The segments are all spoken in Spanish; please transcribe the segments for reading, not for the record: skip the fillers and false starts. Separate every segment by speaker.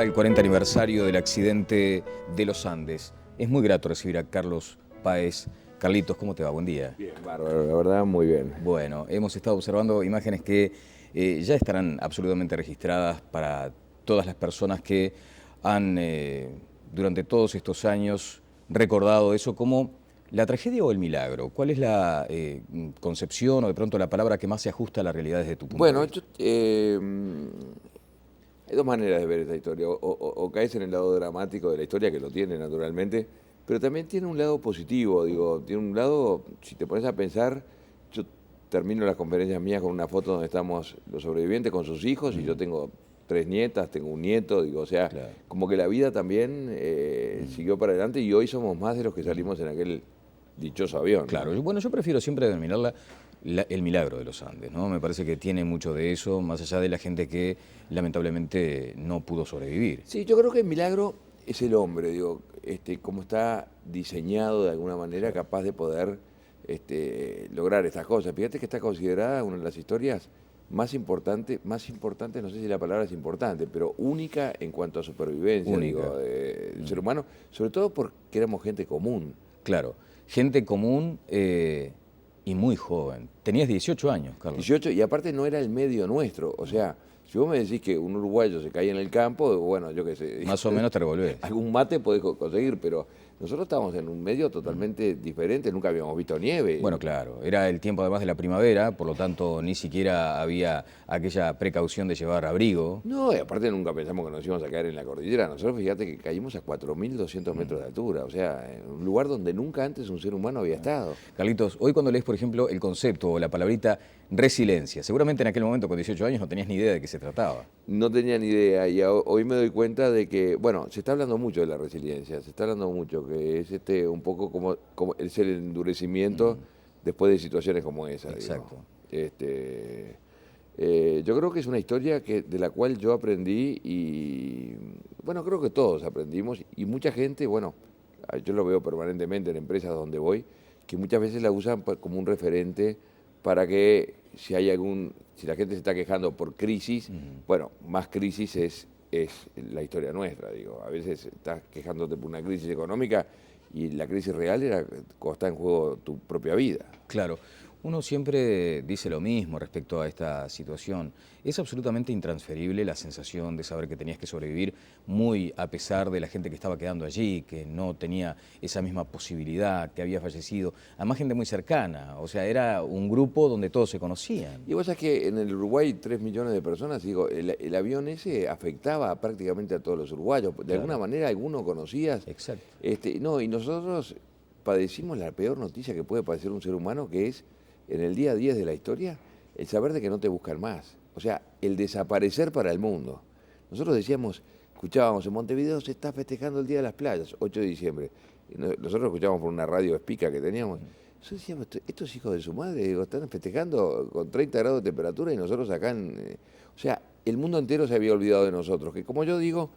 Speaker 1: celebra el 40 aniversario del accidente de los Andes. Es muy grato recibir a Carlos Páez. Carlitos, ¿cómo te va? Buen día.
Speaker 2: Bien, bárbaro, la verdad, muy bien.
Speaker 1: Bueno, hemos estado observando imágenes que ya estarán absolutamente registradas para todas las personas que han, durante todos estos años, recordado eso como la tragedia o el milagro. ¿Cuál es la concepción o de pronto la palabra que más se ajusta a la realidad desde tu punto de
Speaker 2: Bueno,
Speaker 1: vista?
Speaker 2: hay dos maneras de ver esta historia. O caes en el lado dramático de la historia, que lo tiene naturalmente, pero también tiene un lado positivo, digo, tiene un lado, si te pones a pensar, yo termino las conferencias mías con una foto donde estamos los sobrevivientes con sus hijos y yo tengo 3 nietas, tengo un nieto, digo, o sea,
Speaker 1: Claro.
Speaker 2: como que la vida también siguió para adelante y hoy somos más de los que salimos en aquel dichoso avión, ¿no?
Speaker 1: Claro, bueno, yo prefiero siempre denominarla el milagro de los Andes, ¿no? Me parece que tiene mucho de eso, más allá de la gente que lamentablemente no pudo sobrevivir.
Speaker 2: Sí, yo creo que el milagro es el hombre, digo, cómo está diseñado de alguna manera, capaz de poder lograr estas cosas. Fíjate que está considerada una de las historias más importantes, no sé si la palabra es importante, pero única en cuanto a supervivencia,
Speaker 1: Única.
Speaker 2: digo, del ser humano, sobre todo porque éramos gente común.
Speaker 1: Claro, gente común y muy joven. Tenías 18 años, Carlos.
Speaker 2: 18, y aparte no era el medio nuestro, o sea, si vos me decís que un uruguayo se caía en el campo, bueno, yo qué sé.
Speaker 1: Más o menos te revolvés.
Speaker 2: Algún mate podés conseguir, pero nosotros estábamos en un medio totalmente diferente, nunca habíamos visto nieve.
Speaker 1: Bueno, claro, era el tiempo además de la primavera, por lo tanto ni siquiera había aquella precaución de llevar abrigo.
Speaker 2: No, y aparte nunca pensamos que nos íbamos a caer en la cordillera. Nosotros fíjate que caímos a 4.200 metros de altura, o sea, en un lugar donde nunca antes un ser humano había estado.
Speaker 1: Carlitos, hoy cuando lees, por ejemplo, el concepto o la palabrita resiliencia, seguramente en aquel momento con 18 años no tenías ni idea de qué se trataba.
Speaker 2: No tenía ni idea y hoy me doy cuenta de que, bueno, se está hablando mucho de la resiliencia, se está hablando mucho, que es un poco como es el endurecimiento después de situaciones como esa.
Speaker 1: Exacto.
Speaker 2: Yo creo que es una historia de la cual yo aprendí y, bueno, creo que todos aprendimos y mucha gente, bueno, yo lo veo permanentemente en empresas donde voy, que muchas veces la usan como un referente para que si la gente se está quejando por crisis, bueno, más crisis es la historia nuestra, digo. A veces estás quejándote por una crisis económica y la crisis real era cuando está en juego tu propia vida.
Speaker 1: Claro, uno siempre dice lo mismo respecto a esta situación. Es absolutamente intransferible la sensación de saber que tenías que sobrevivir muy a pesar de la gente que estaba quedando allí, que no tenía esa misma posibilidad, que había fallecido. Además, gente muy cercana, o sea, era un grupo donde todos se conocían.
Speaker 2: Y vos sabés que en el Uruguay 3 millones de personas, digo, el avión ese afectaba prácticamente a todos los uruguayos. De alguna manera, alguno conocías.
Speaker 1: Exacto.
Speaker 2: No, y nosotros padecimos la peor noticia que puede padecer un ser humano, que es, en el día a día de la historia, el saber de que no te buscan más. O sea, el desaparecer para el mundo. Nosotros escuchábamos, en Montevideo se está festejando el Día de las Playas, 8 de diciembre. Y nosotros escuchábamos por una radio espica que teníamos. Nosotros decíamos, estos hijos de su madre, digo, están festejando con 30 grados de temperatura y nosotros acá o sea, el mundo entero se había olvidado de nosotros, que como yo digo,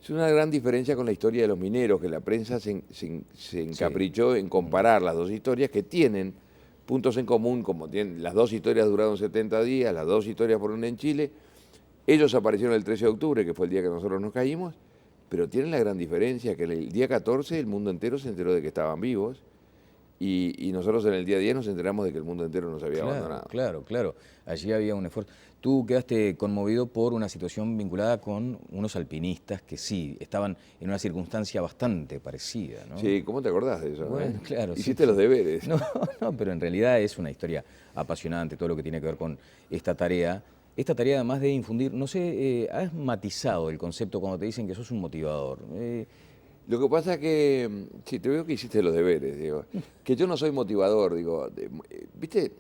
Speaker 2: es una gran diferencia con la historia de los mineros, que la prensa se encaprichó en comparar las dos historias que tienen puntos en común, como tienen, las dos historias duraron 70 días, las dos historias fueron en Chile, ellos aparecieron el 13 de octubre, que fue el día que nosotros nos caímos, pero tienen la gran diferencia que el día 14 el mundo entero se enteró de que estaban vivos y nosotros en el día 10 nos enteramos de que el mundo entero nos había abandonado.
Speaker 1: Claro. Allí había un esfuerzo. Tú quedaste conmovido por una situación vinculada con unos alpinistas que sí, estaban en una circunstancia bastante parecida, ¿no?
Speaker 2: Sí, ¿cómo te acordás de eso?
Speaker 1: Bueno, claro.
Speaker 2: Hiciste los deberes.
Speaker 1: No, pero en realidad es una historia apasionante, todo lo que tiene que ver con esta tarea. Esta tarea además de infundir, no sé, has matizado el concepto cuando te dicen que sos un motivador.
Speaker 2: Lo que pasa es que, sí, te veo que hiciste los deberes, digo, que yo no soy motivador, digo, viste,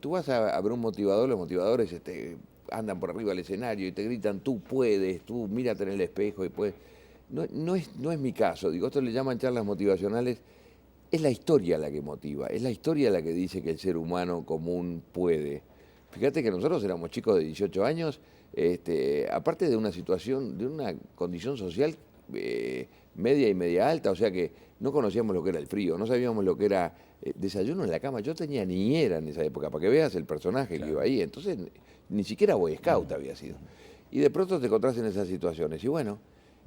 Speaker 2: tú vas a ver un motivador, los motivadores andan por arriba del escenario y te gritan, tú puedes, tú mírate en el espejo y puedes. No es mi caso, digo, esto le llaman charlas motivacionales, es la historia la que motiva, es la historia la que dice que el ser humano común puede. Fíjate que nosotros éramos chicos de 18 años, aparte de una situación, de una condición social media y media alta, o sea que no conocíamos lo que era el frío, no sabíamos lo que era desayuno en la cama. Yo tenía niñera en esa época, para que veas el personaje que iba ahí, entonces ni siquiera Boy Scout había sido. Y de pronto te encontrás en esas situaciones. Y bueno,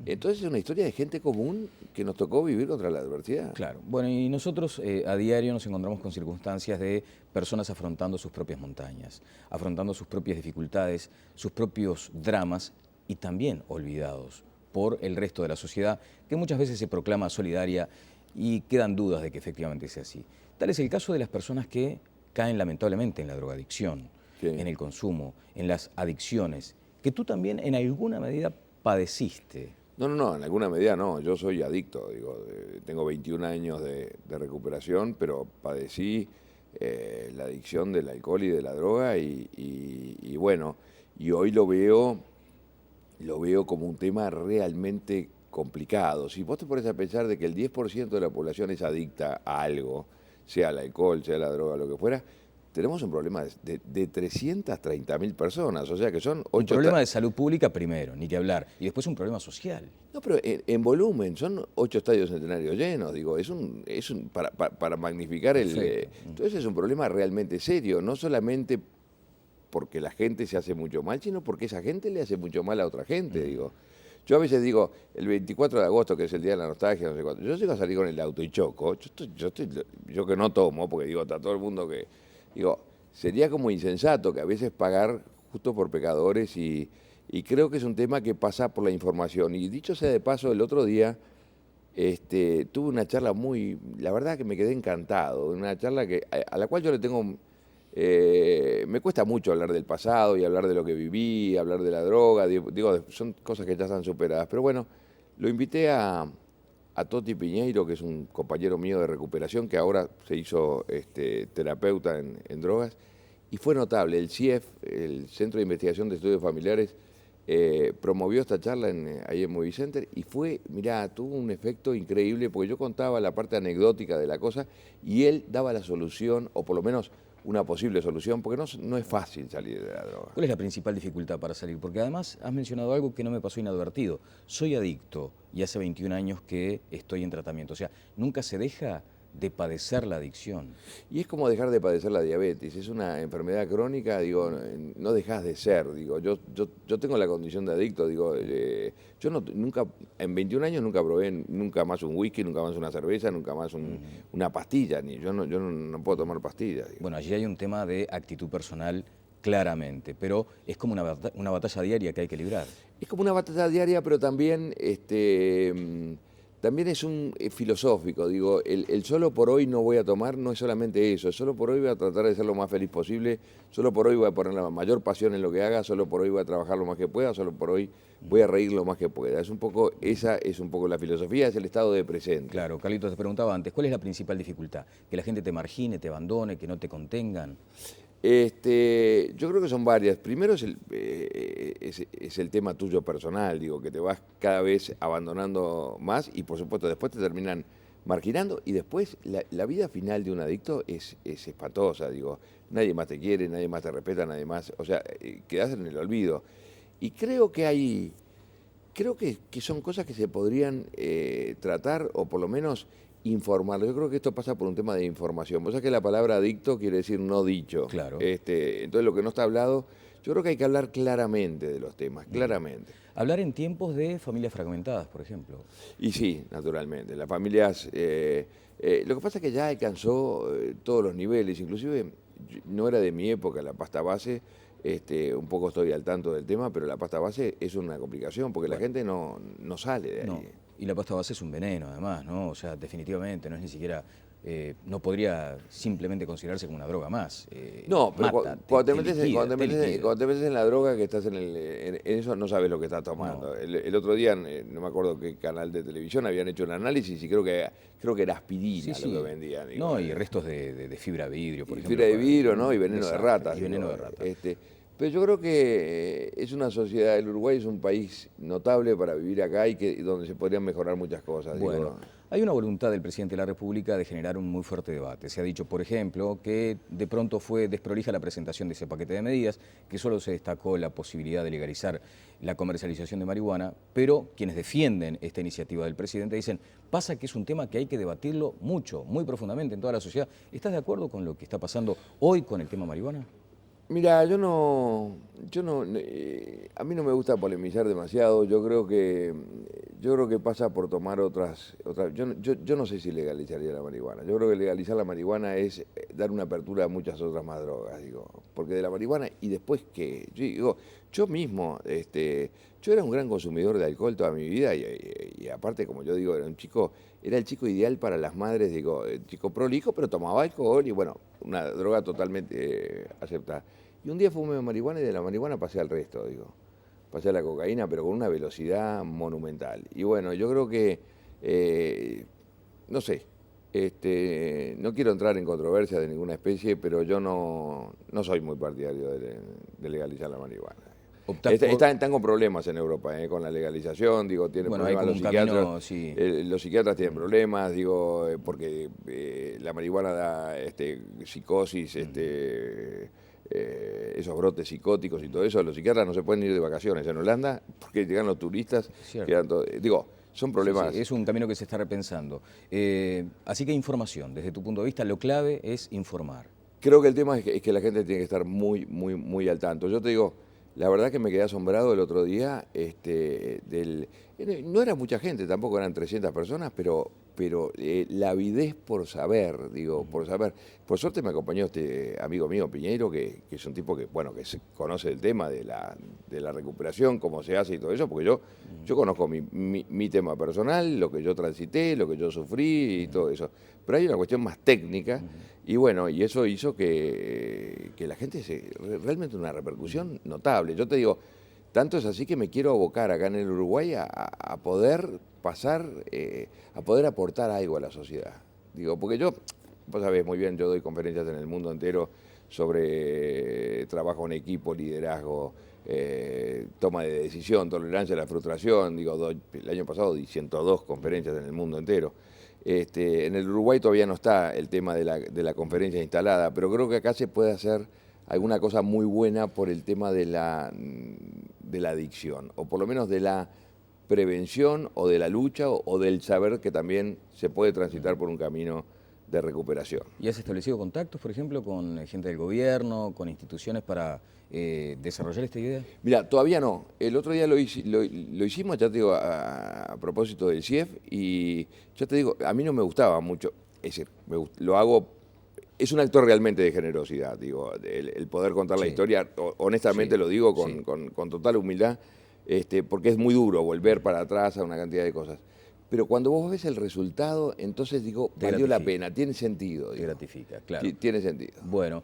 Speaker 2: Entonces es una historia de gente común que nos tocó vivir contra la adversidad.
Speaker 1: Claro. Bueno, y nosotros a diario nos encontramos con circunstancias de personas afrontando sus propias montañas, afrontando sus propias dificultades, sus propios dramas y también olvidados por el resto de la sociedad, que muchas veces se proclama solidaria y quedan dudas de que efectivamente sea así. Tal es el caso de las personas que caen lamentablemente en la drogadicción,
Speaker 2: Sí.
Speaker 1: en el consumo, en las adicciones, que tú también en alguna medida padeciste.
Speaker 2: No, en alguna medida no. Yo soy adicto, digo, tengo 21 años de recuperación, pero padecí la adicción del alcohol y de la droga y bueno, y hoy lo veo como un tema realmente complicado. Si vos te pones a pensar de que el 10% de la población es adicta a algo, sea el alcohol, sea la droga, lo que fuera, tenemos un problema de 330.000 personas, o sea que son
Speaker 1: Un
Speaker 2: 8...
Speaker 1: problema de salud pública primero, ni que hablar, y después un problema social.
Speaker 2: No, pero en volumen, son 8 estadios centenarios llenos, digo, para magnificar el...
Speaker 1: Perfecto.
Speaker 2: Entonces es un problema realmente serio, no solamente porque la gente se hace mucho mal, sino porque esa gente le hace mucho mal a otra gente, digo. Yo a veces digo, el 24 de agosto, que es el día de la nostalgia, no sé cuánto, yo llego a salir con el auto y choco, yo que no tomo, porque digo, está todo el mundo que... Digo, sería como insensato que a veces pagar justo por pecadores y creo que es un tema que pasa por la información. Y dicho sea de paso, el otro día tuve una charla la verdad que me quedé encantado, una charla a la cual yo le tengo, me cuesta mucho hablar del pasado y hablar de lo que viví, hablar de la droga, digo, son cosas que ya están superadas, pero bueno, lo invité a Toti Piñeiro, que es un compañero mío de recuperación, que ahora se hizo terapeuta en drogas, y fue notable. El CIEF, el Centro de Investigación de Estudios Familiares, promovió esta charla ahí en Movie Center y mirá, tuvo un efecto increíble porque yo contaba la parte anecdótica de la cosa y él daba la solución, o por lo menos una posible solución, porque no es fácil salir de la droga.
Speaker 1: ¿Cuál es la principal dificultad para salir? Porque además has mencionado algo que no me pasó inadvertido. Soy adicto y hace 21 años que estoy en tratamiento. O sea, nunca se deja de padecer la adicción.
Speaker 2: Y es como dejar de padecer la diabetes, es una enfermedad crónica, digo, no dejas de ser, digo, yo tengo la condición de adicto, digo, yo nunca, en 21 años nunca probé nunca más un whisky, nunca más una cerveza, nunca más una pastilla, yo no puedo tomar pastillas. Digo.
Speaker 1: Bueno, allí hay un tema de actitud personal claramente, pero es como una batalla diaria que hay que librar.
Speaker 2: Es como una batalla diaria, pero también también es filosófico, digo, el solo por hoy no voy a tomar no es solamente eso, solo por hoy voy a tratar de ser lo más feliz posible, solo por hoy voy a poner la mayor pasión en lo que haga, solo por hoy voy a trabajar lo más que pueda, solo por hoy voy a reír lo más que pueda. Esa es un poco la filosofía, es el estado de presente.
Speaker 1: Claro, Carlitos, te preguntaba antes, ¿cuál es la principal dificultad? ¿Que la gente te margine, te abandone, que no te contengan?
Speaker 2: Yo creo que son varias. Primero es el tema tuyo personal, digo, que te vas cada vez abandonando más y por supuesto después te terminan marginando y después la vida final de un adicto es espantosa, digo, nadie más te quiere, nadie más te respeta, nadie más, o sea, quedás en el olvido. Y creo que son cosas que se podrían tratar o por lo menos informarlo. Yo creo que esto pasa por un tema de información. Vos sabés que la palabra adicto quiere decir no dicho.
Speaker 1: Claro.
Speaker 2: Entonces lo que no está hablado, yo creo que hay que hablar claramente de los temas, claramente.
Speaker 1: Hablar en tiempos de familias fragmentadas, por ejemplo.
Speaker 2: Y sí, naturalmente. Las familias... lo que pasa es que ya alcanzó todos los niveles, inclusive no era de mi época la pasta base, un poco estoy al tanto del tema, pero la pasta base es una complicación porque la gente no sale de ahí.
Speaker 1: No. Y la pasta base es un veneno, además, ¿no? O sea, definitivamente, no es ni siquiera... no podría simplemente considerarse como una droga más.
Speaker 2: No, pero
Speaker 1: mata,
Speaker 2: cuando te metes en la droga, que estás en eso, no sabes lo que estás tomando.
Speaker 1: No.
Speaker 2: El otro día, no me acuerdo qué canal de televisión, habían hecho un análisis y creo que era aspirina
Speaker 1: Sí, sí.
Speaker 2: lo que vendían. Digo,
Speaker 1: No, y restos de fibra vidrio, por
Speaker 2: y
Speaker 1: ejemplo.
Speaker 2: fibra de vidrio, ¿no? Y veneno de
Speaker 1: Exacto,
Speaker 2: ratas.
Speaker 1: Y veneno
Speaker 2: digo,
Speaker 1: de rata.
Speaker 2: pero yo creo que es una sociedad, el Uruguay es un país notable para vivir acá y donde se podrían mejorar muchas cosas.
Speaker 1: Bueno,
Speaker 2: digo.
Speaker 1: hay una voluntad del presidente de la República de generar un muy fuerte debate. Se ha dicho, por ejemplo, que de pronto fue desprolija la presentación de ese paquete de medidas, que solo se destacó la posibilidad de legalizar la comercialización de marihuana, pero quienes defienden esta iniciativa del presidente dicen, pasa que es un tema que hay que debatirlo mucho, muy profundamente en toda la sociedad. ¿Estás de acuerdo con lo que está pasando hoy con el tema marihuana?
Speaker 2: Mira, a mí no me gusta polemizar demasiado. Yo creo que pasa por tomar yo no sé si legalizaría la marihuana. Yo creo que legalizar la marihuana es dar una apertura a muchas otras más drogas, digo, porque de la marihuana y después que, yo digo, yo mismo, yo era un gran consumidor de alcohol toda mi vida y aparte, como yo digo, era el chico ideal para las madres, digo, el chico prolijo, pero tomaba alcohol y bueno, una droga totalmente aceptada. Y un día fumé marihuana y de la marihuana pasé al resto, digo. Pasé a la cocaína, pero con una velocidad monumental. Y bueno, yo creo que, no sé, no quiero entrar en controversia de ninguna especie, pero yo no soy muy partidario de legalizar la marihuana. Están con problemas en Europa con la legalización, digo, tienen
Speaker 1: Bueno, hay
Speaker 2: problemas
Speaker 1: como
Speaker 2: los
Speaker 1: un
Speaker 2: psiquiatras.
Speaker 1: camino, sí.
Speaker 2: Los psiquiatras tienen problemas, digo, porque la marihuana da psicosis, esos brotes psicóticos y todo eso. Los psiquiatras no se pueden ir de vacaciones en Holanda porque llegan los turistas.
Speaker 1: Cierto.
Speaker 2: Digo, son problemas.
Speaker 1: Sí, sí, es un camino que se está repensando. Así que información, desde tu punto de vista, lo clave es informar.
Speaker 2: Creo que el tema es que la gente tiene que estar muy, muy, muy al tanto. Yo te digo, la verdad que me quedé asombrado el otro día, no era mucha gente, tampoco eran 300 personas, pero la avidez por saber, digo, por saber. Por suerte me acompañó este amigo mío, Piñeiro, que es un tipo que, bueno, que conoce el tema de la recuperación, cómo se hace y todo eso, porque yo conozco mi tema personal, lo que yo transité, lo que yo sufrí y todo eso. Pero hay una cuestión más técnica. Y bueno, y eso hizo que la gente realmente una repercusión notable. Yo te digo, tanto es así que me quiero abocar acá en el Uruguay a poder pasar, a poder aportar algo a la sociedad. Digo, porque vos sabés muy bien, yo doy conferencias en el mundo entero sobre trabajo en equipo, liderazgo, toma de decisión, tolerancia a la frustración. Digo, el año pasado di 102 conferencias en el mundo entero. En el Uruguay todavía no está el tema de la conferencia instalada, pero creo que acá se puede hacer alguna cosa muy buena por el tema de la adicción, o por lo menos de la prevención o de la lucha o del saber que también se puede transitar por un camino de recuperación.
Speaker 1: ¿Y has establecido contactos, por ejemplo, con gente del gobierno, con instituciones para desarrollar esta idea?
Speaker 2: Mira, todavía no. El otro día lo hicimos, ya te digo, a propósito del CIEF, y ya te digo, a mí no me gustaba mucho, es decir, lo hago, es un acto realmente de generosidad, digo, el poder contar la historia, honestamente lo digo con total humildad, porque es muy duro volver para atrás a una cantidad de cosas. Pero cuando vos ves el resultado, entonces digo, valió la pena, tiene sentido.
Speaker 1: Te gratifica, claro.
Speaker 2: Tiene sentido.
Speaker 1: Bueno,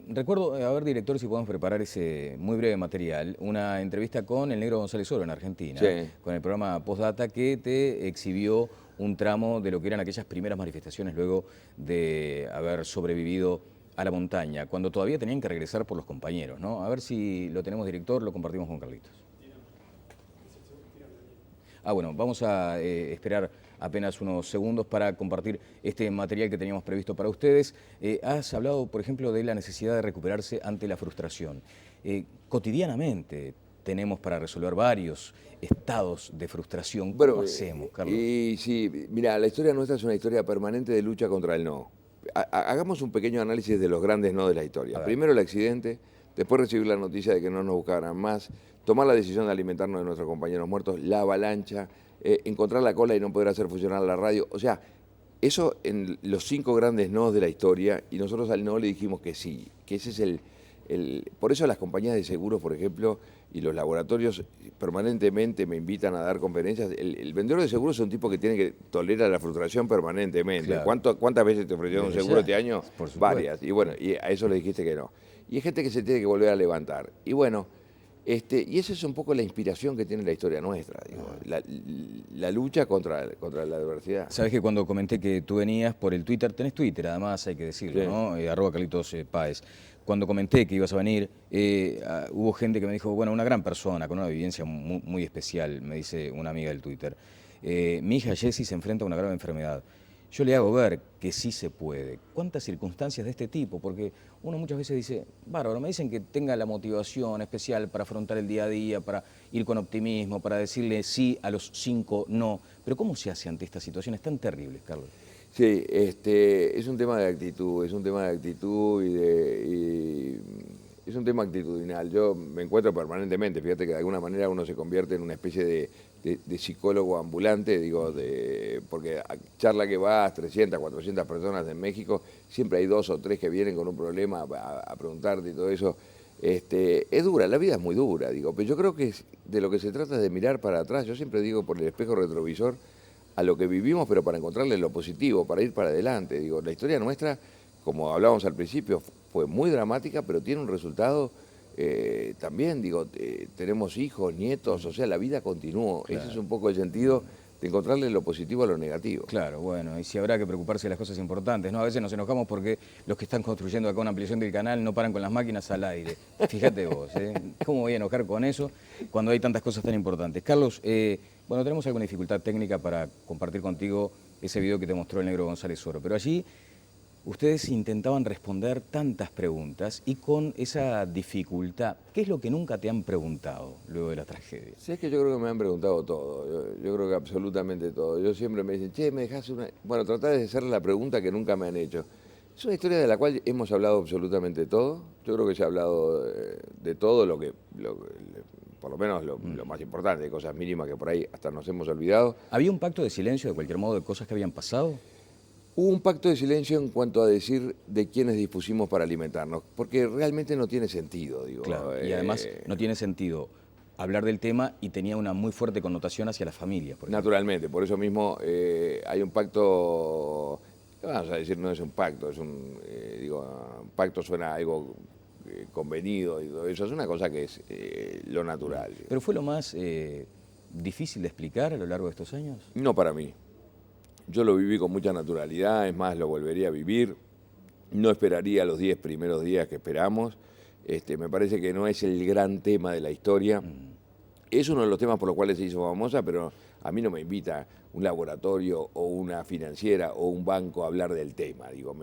Speaker 1: recuerdo, a ver, director, si podemos preparar ese muy breve material, una entrevista con el Negro González Oro en Argentina, con el programa Postdata, que te exhibió un tramo de lo que eran aquellas primeras manifestaciones luego de haber sobrevivido a la montaña, cuando todavía tenían que regresar por los compañeros, ¿no? A ver si lo tenemos, director, lo compartimos con Carlitos. Bueno, vamos a esperar apenas unos segundos para compartir este material que teníamos previsto para ustedes. Has hablado, por ejemplo, de la necesidad de recuperarse ante la frustración. Cotidianamente tenemos para resolver varios estados de frustración. ¿Cómo hacemos, Carlos?
Speaker 2: Y sí, mira, la historia nuestra es una historia permanente de lucha contra el no. Hagamos un pequeño análisis de los grandes no de la historia. Primero el accidente, después recibir la noticia de que no nos buscaran más, tomar la decisión de alimentarnos de nuestros compañeros muertos, la avalancha, encontrar la cola y no poder hacer funcionar la radio. O sea, eso en los 5 grandes no de la historia, y nosotros al no le dijimos que sí, que ese es por eso las compañías de seguros, por ejemplo, y los laboratorios permanentemente me invitan a dar conferencias. El vendedor de seguros es un tipo que tiene que tolerar la frustración permanentemente. Claro. ¿Cuántas veces te ofrecieron un seguro este año? Varias. Y bueno, y a eso le dijiste que no. Y hay gente que se tiene que volver a levantar. Y bueno, y esa es un poco la inspiración que tiene la historia nuestra, digo, la lucha contra la adversidad.
Speaker 1: Sabes que cuando comenté que tú venías por el Twitter, tenés Twitter además, hay que decirlo, ¿no? @Carlitos Páez. Cuando comenté que ibas a venir, hubo gente que me dijo, bueno, una gran persona, con una vivencia muy, muy especial, me dice una amiga del Twitter. Mi hija Jessie se enfrenta a una grave enfermedad. Yo le hago ver que sí se puede. ¿Cuántas circunstancias de este tipo? Porque uno muchas veces dice, bárbaro, me dicen que tenga la motivación especial para afrontar el día a día, para ir con optimismo, para decirle sí a los 5 no. Pero ¿cómo se hace ante estas situaciones tan terribles, Carlos?
Speaker 2: Sí, es un tema de actitud, y un tema actitudinal. Yo me encuentro permanentemente, fíjate que de alguna manera uno se convierte en una especie de psicólogo ambulante, digo, porque a charla que vas, 300, 400 personas en México, siempre hay 2 o 3 que vienen con un problema a preguntarte y todo eso. Es dura, la vida es muy dura, digo, pero yo creo que de lo que se trata es de mirar para atrás. Yo siempre digo por el espejo retrovisor a lo que vivimos, pero para encontrarle lo positivo, para ir para adelante. Digo, la historia nuestra, como hablábamos al principio, fue muy dramática, pero tiene un resultado también, digo, tenemos hijos, nietos, o sea, la vida continuó.
Speaker 1: Claro.
Speaker 2: Ese es un poco el sentido de encontrarle lo positivo a lo negativo.
Speaker 1: Claro, bueno, y si habrá que preocuparse de las cosas importantes, ¿no? A veces nos enojamos porque los que están construyendo acá una ampliación del canal no paran con las máquinas al aire. Fíjate vos, ¿eh? ¿Cómo voy a enojar con eso cuando hay tantas cosas tan importantes? Carlos, bueno, tenemos alguna dificultad técnica para compartir contigo ese video que te mostró el negro González Oro, pero allí ustedes intentaban responder tantas preguntas y con esa dificultad, ¿qué es lo que nunca te han preguntado luego de la tragedia?
Speaker 2: Sí, es que yo creo que me han preguntado todo, yo creo que absolutamente todo. Yo siempre me dicen, che, me dejás una... Bueno, tratá de hacer la pregunta que nunca me han hecho. Es una historia de la cual hemos hablado absolutamente todo. Yo creo que se ha hablado de todo por lo menos lo más importante, de cosas mínimas que por ahí hasta nos hemos olvidado.
Speaker 1: ¿Había un pacto de silencio de cualquier modo de cosas que habían pasado?
Speaker 2: Hubo un pacto de silencio en cuanto a decir de quiénes dispusimos para alimentarnos, porque realmente no tiene sentido, digo.
Speaker 1: Claro, y además no tiene sentido hablar del tema y tenía una muy fuerte connotación hacia las familias.
Speaker 2: Naturalmente, por eso mismo hay un pacto, vamos a decir, no es un pacto, es un, un pacto suena a algo convenido y todo eso, es una cosa que es lo natural.
Speaker 1: ¿Pero fue lo más difícil de explicar a lo largo de estos años?
Speaker 2: No para mí. Yo lo viví con mucha naturalidad, es más, lo volvería a vivir. No esperaría los 10 primeros días que esperamos. Me parece que no es el gran tema de la historia. Es uno de los temas por los cuales se hizo famosa, pero a mí no me invita un laboratorio o una financiera o un banco a hablar del tema. Digo,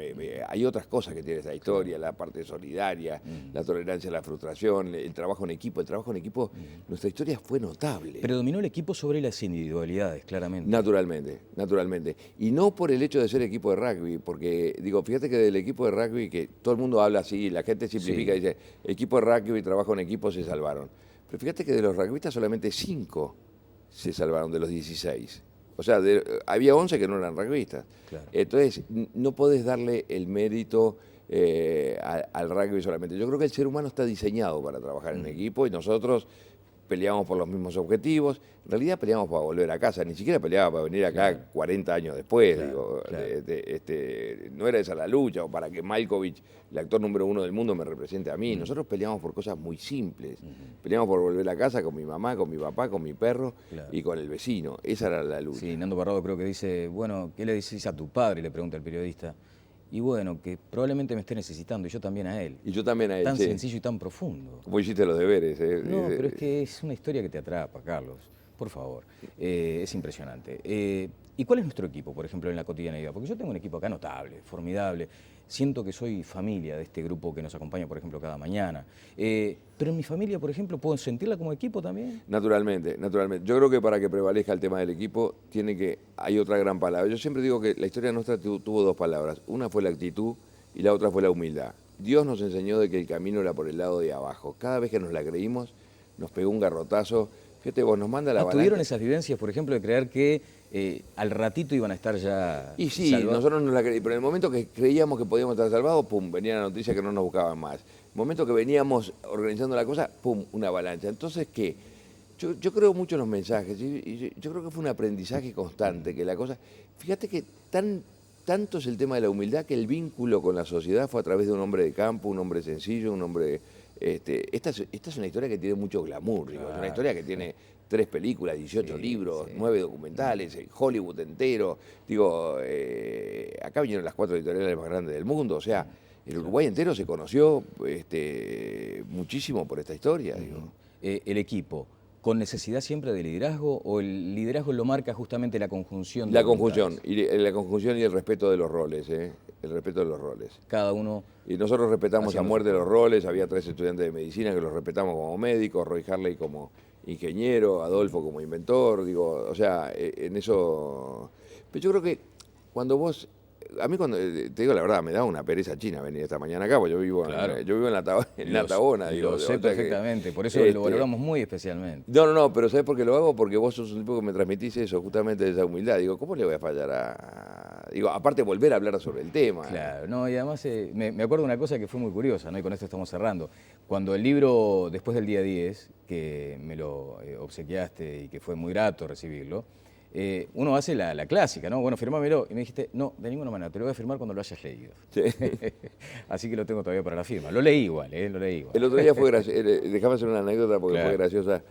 Speaker 2: hay otras cosas que tiene esta historia, la parte solidaria, la tolerancia a la frustración, el trabajo en equipo. El trabajo en equipo, nuestra historia fue notable.
Speaker 1: Predominó el equipo sobre las individualidades, claramente.
Speaker 2: Naturalmente, naturalmente. Y no por el hecho de ser equipo de rugby, porque, digo, fíjate que del equipo de rugby, que todo el mundo habla así, la gente simplifica y dice, equipo de rugby, trabajo en equipo, se salvaron. Pero fíjate que de los rugbyistas solamente 5 se salvaron de los 16. O sea, había 11 que no eran rugbyistas.
Speaker 1: Claro.
Speaker 2: Entonces, no podés darle el mérito al rugby solamente. Yo creo que el ser humano está diseñado para trabajar en equipo y nosotros peleamos por los mismos objetivos. En realidad peleamos para volver a casa, ni siquiera peleaba para venir acá 40 años después. Digo, no era esa la lucha, o para que Malkovich, el actor número 1 del mundo, me represente a mí. Nosotros peleamos por cosas muy simples. Peleamos por volver a casa con mi mamá, con mi papá, con mi perro y con el vecino. Esa era la lucha.
Speaker 1: Sí, Nando Parrado creo que dice, bueno, ¿qué le decís a tu padre? Le pregunta el periodista. Y bueno, que probablemente me esté necesitando, y yo también a él.
Speaker 2: Y yo también a él.
Speaker 1: Tan sencillo y tan profundo.
Speaker 2: ¿Cómo hiciste los deberes?
Speaker 1: No, pero es que es una historia que te atrapa, Carlos. Por favor. Es impresionante. ¿Y cuál es nuestro equipo, por ejemplo, en la cotidianidad? Porque yo tengo un equipo acá notable, formidable. Siento que soy familia de este grupo que nos acompaña, por ejemplo, cada mañana. Pero en mi familia, por ejemplo, ¿puedo sentirla como equipo también?
Speaker 2: Naturalmente, naturalmente. Yo creo que para que prevalezca el tema del equipo, hay otra gran palabra. Yo siempre digo que la historia nuestra tuvo 2 palabras. Una fue la actitud y la otra fue la humildad. Dios nos enseñó de que el camino era por el lado de abajo. Cada vez que nos la creímos, nos pegó un garrotazo. Fíjate vos, nos manda la avalancha.
Speaker 1: ¿Tuvieron esas vivencias, por ejemplo, de creer que al ratito iban a estar ya
Speaker 2: Y sí,
Speaker 1: salvados?
Speaker 2: nosotros nos la creímos, pero en el momento que creíamos que podíamos estar salvados, pum, venía la noticia que no nos buscaban más. El momento que veníamos organizando la cosa, pum, una avalancha. Entonces, ¿qué? Yo creo mucho en los mensajes, y yo creo que fue un aprendizaje constante, que la cosa... Fíjate que tanto es el tema de la humildad que el vínculo con la sociedad fue a través de un hombre de campo, un hombre sencillo, un hombre... Esta es una historia que tiene mucho glamour, digo, es una historia que tiene 3 películas, 18 libros, 9 documentales, Hollywood entero. Digo, acá vinieron las 4 editoriales más grandes del mundo, o sea, el Uruguay entero se conoció muchísimo por esta historia. Digo.
Speaker 1: El equipo, ¿con necesidad siempre de liderazgo o el liderazgo lo marca justamente la conjunción?
Speaker 2: La conjunción y el respeto de los roles, el respeto de los roles.
Speaker 1: Cada uno...
Speaker 2: Y nosotros respetamos a muerte los roles, había 3 estudiantes de medicina que los respetamos como médicos, Roy Harley como ingeniero, Adolfo como inventor, digo, o sea, en eso... Pero yo creo que cuando vos a mí cuando, te digo la verdad, me da una pereza china venir esta mañana acá, porque
Speaker 1: Claro.
Speaker 2: yo vivo en la Tabona, digo,
Speaker 1: Lo
Speaker 2: o
Speaker 1: sé
Speaker 2: sea que,
Speaker 1: perfectamente, por eso lo valoramos muy especialmente.
Speaker 2: no, pero ¿sabes por qué lo hago? Porque vos sos un tipo que me transmitís eso, justamente esa humildad. Digo, ¿cómo le voy a fallar Digo, aparte volver a hablar sobre el tema.
Speaker 1: Claro, no, y además me acuerdo de una cosa que fue muy curiosa, ¿no? Y con esto estamos cerrando. Cuando el libro, después del día 10, que me lo obsequiaste y que fue muy grato recibirlo, uno hace la clásica, ¿no? Bueno, firmámelo. Y me dijiste, no, de ninguna manera, te lo voy a firmar cuando lo hayas leído.
Speaker 2: Sí.
Speaker 1: Así que lo tengo todavía para la firma. Lo leí igual, lo leí igual.
Speaker 2: El otro día fue gracioso, déjame hacer una anécdota porque
Speaker 1: Claro.
Speaker 2: fue graciosa.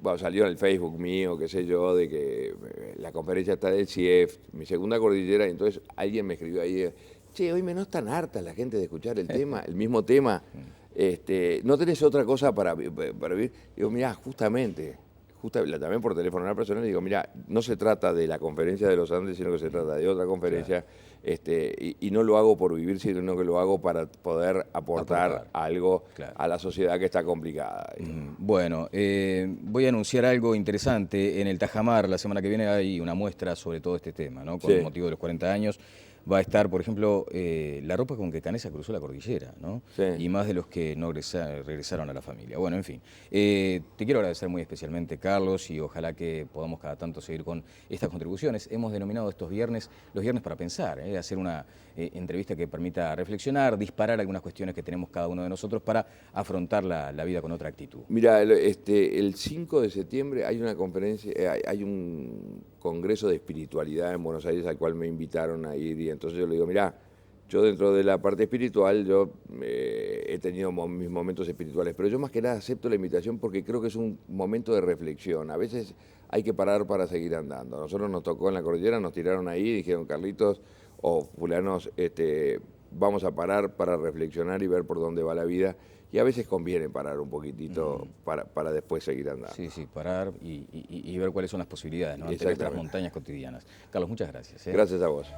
Speaker 2: Bueno, salió en el Facebook mío, qué sé yo, de que la conferencia está del CIEF, mi segunda cordillera, y entonces alguien me escribió ahí, che, hoy me no están harta la gente de escuchar el tema, el mismo tema, ¿no tenés otra cosa para vivir? Digo, mirá, justamente, también por teléfono a la persona, digo, mira, no se trata de la conferencia de los Andes, sino que se trata de otra conferencia, y no lo hago por vivir, sino que lo hago para poder aportar algo a la sociedad que está complicada.
Speaker 1: Bueno, voy a anunciar algo interesante. En el Tajamar, la semana que viene, hay una muestra sobre todo este tema, ¿no? Con motivo de los 40 años. Va a estar, por ejemplo, la ropa con que Canessa cruzó la cordillera, ¿no?
Speaker 2: Sí.
Speaker 1: Y más de los que no regresaron a la familia. Bueno, en fin. Te quiero agradecer muy especialmente, Carlos, y ojalá que podamos cada tanto seguir con estas contribuciones. Hemos denominado estos viernes los viernes para pensar, hacer una entrevista que permita reflexionar, disparar algunas cuestiones que tenemos cada uno de nosotros para afrontar la vida con otra actitud.
Speaker 2: Mira, el 5 de septiembre hay una conferencia, hay un congreso de espiritualidad en Buenos Aires al cual me invitaron a ir, y entonces yo le digo, mira, yo dentro de la parte espiritual, yo he tenido mis momentos espirituales, pero yo más que nada acepto la invitación porque creo que es un momento de reflexión. A veces hay que parar para seguir andando. A nosotros nos tocó en la cordillera, nos tiraron ahí, dijeron, Carlitos o fulanos, vamos a parar para reflexionar y ver por dónde va la vida. Y a veces conviene parar un poquitito para después seguir andando.
Speaker 1: Sí, parar y ver cuáles son las posibilidades, ¿no? Ante nuestras montañas cotidianas. Carlos, muchas gracias.
Speaker 2: Gracias a vos.